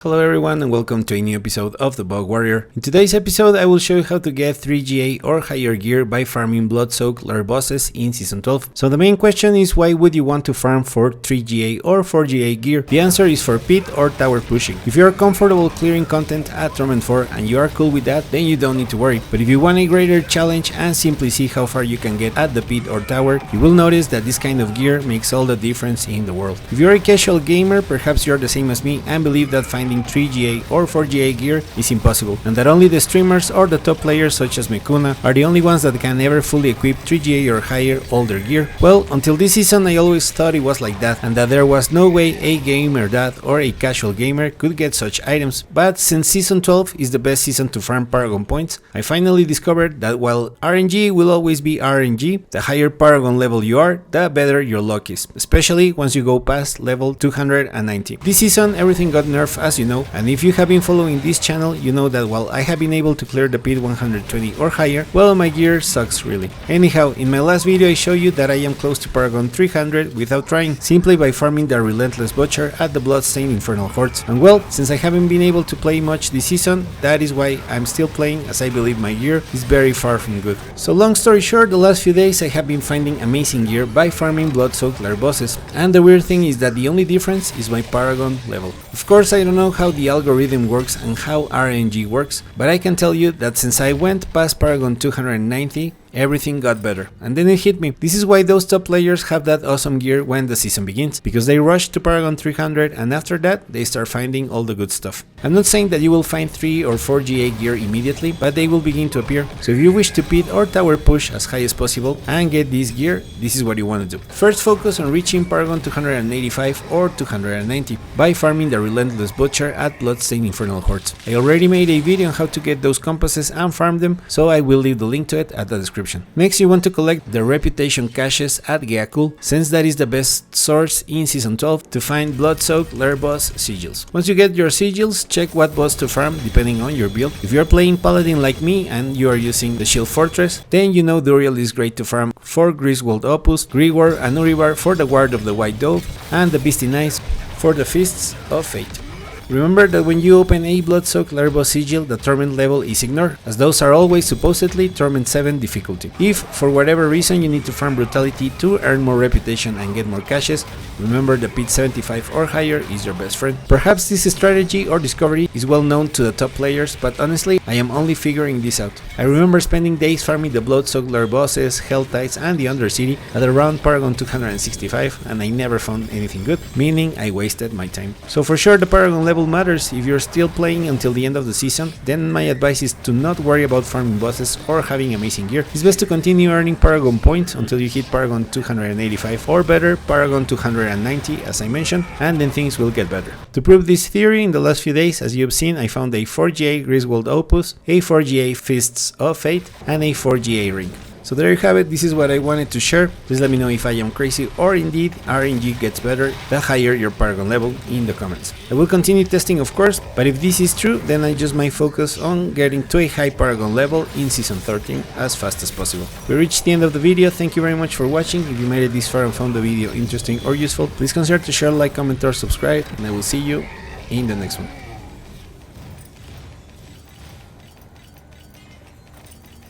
Hello everyone and welcome to a new episode of the Bug Warrior. In today's episode I will show you how to get 3 GA or higher gear by farming Bloodsoaked Lair Bosses in Season 12. So the main question is, why would you want to farm for 3 GA or 4 GA gear? The answer is for pit or tower pushing. If you are comfortable clearing content at Torment IV and you are cool with that, then you don't need to worry. But if you want a greater challenge and simply see how far you can get at the pit or tower, you will notice that this kind of gear makes all the difference in the world. If you're a casual gamer, perhaps you're the same as me and believe that finding 3 GA or 4 GA gear is impossible, and that only the streamers or the top players such as Mekuna are the only ones that can ever fully equip 3 GA or higher all their gear. Well, until this season I always thought it was like that, and that there was no way a gamer that or a casual gamer could get such items. But since Season 12 is the best season to farm Paragon points, I finally discovered that while RNG will always be RNG, the higher Paragon level you are, the better your luck is, especially once you go past level 290. This season everything got nerfed, as you know, and if you have been following this channel, you know that while I have been able to clear the pit 120 or higher, well, my gear sucks really. Anyhow, in my last video I show you that I am close to Paragon 300 without trying, simply by farming the Relentless Butcher at the Bloodstained Infernal Hordes. And well, since I haven't been able to play much this season, that is why I'm still playing, as I believe my gear is very far from good. So long story short, the last few days I have been finding amazing gear by farming Bloodsoaked Lair Bosses, and the weird thing is that the only difference is my Paragon level. Of course I don't know how the algorithm works and how RNG works, but I can tell you that since I went past Paragon 290, everything got better, and then it hit me. This is why those top players have that awesome gear when the season begins, because they rush to Paragon 300 and after that they start finding all the good stuff. I'm not saying that you will find 3 or 4 GA gear immediately, but they will begin to appear. So if you wish to pit or tower push as high as possible and get this gear, this is what you want to do. First, focus on reaching Paragon 285 or 290 by farming the Relentless Butcher at Bloodstained Infernal Hordes. I already made a video on how to get those compasses and farm them, so I will leave the link to it at the description. Next, you want to collect the reputation caches at GA, since that is the best source in Season 12 to find Bloodsoaked Lair Boss sigils. Once you get your sigils, check what boss to farm depending on your build. If you are playing Paladin like me and you are using the Shield Fortress, then you know Duriel is great to farm for Griswold Opus, Griswold and Uribar for the Guard of the White Dove, and the Beastie Knights for the Fists of Fate. Remember that when you open a Bloodsoaked Lair Boss sigil, the Torment level is ignored, as those are always supposedly Torment 7 difficulty. If, for whatever reason, you need to farm Brutality to earn more reputation and get more caches, remember the pit 75 or higher is your best friend. Perhaps this strategy or discovery is well known to the top players, but honestly, I am only figuring this out. I remember spending days farming the Bloodsoaked Lair Bosses, Hell Tides and the Undercity at around Paragon 265, and I never found anything good, meaning I wasted my time. So for sure the Paragon level matters. If you're still playing until the end of the season, then my advice is to not worry about farming bosses or having amazing gear. It's best to continue earning Paragon points until you hit Paragon 285 or better, Paragon 290 as I mentioned, and then things will get better. To prove this theory, in the last few days, as you've seen, I found a 4 GA Griswold Opus, a 4 GA Fists of Fate, and a 4 GA Ring. So there you have it, this is what I wanted to share. Please let me know if I am crazy or indeed RNG gets better the higher your Paragon level in the comments. I will continue testing of course, but if this is true, then I just might focus on getting to a high Paragon level in Season 13 as fast as possible. We reached the end of the video, thank you very much for watching. If you made it this far and found the video interesting or useful, please consider to share, like, comment or subscribe, and I will see you in the next one.